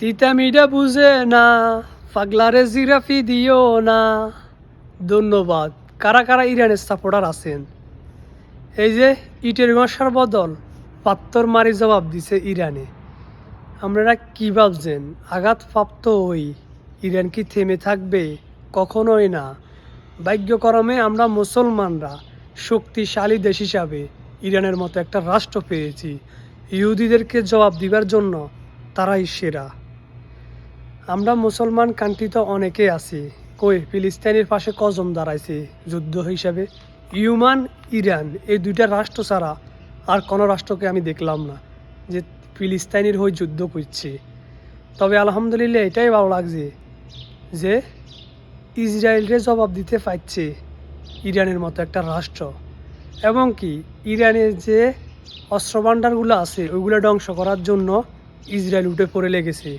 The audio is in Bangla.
তিতা মিঠা বুঝে না, পাগলারে জিরাফি দিও না। ধন্যবাদ। কারা কারা ইরানের সাপোর্টার আছেন? এই যে ইটের মশার বদল পাত্তর মারি জবাব দিছে ইরানে। আপনারা কি ভাবছেন? আঘাতপ্রাপ্ত হই ইরান কি থেমে থাকবে? কখনোই না। ভাগ্যক্রমে আমরা মুসলমানরা শক্তিশালী দেশ হিসাবে ইরানের মতো একটা রাষ্ট্র পেয়েছি। ইহুদিদেরকে জবাব দিবার জন্য তারাই সেরা। আমরা মুসলমান কান্ট্রি তো অনেকে আছি, কই ফিলিস্তিনের পাশে কজন দাঁড়াইছে যুদ্ধ হিসাবে? ইউমান ইরান এই দুইটা রাষ্ট্র ছাড়া আর কোনো রাষ্ট্রকে আমি দেখলাম না যে ফিলিস্তিনের হয়ে যুদ্ধ করছে। তবে আলহামদুলিল্লাহ এটাই ভালো লাগছে যে ইসরায়েলকে জবাব দিতে পারছে ইরানের মতো একটা রাষ্ট্র, এবং কি ইরানের যে অস্ত্রভাণ্ডারগুলো আছে ওইগুলো ধ্বংস করার জন্য ইসরায়েল উঠে পড়ে লেগেছে।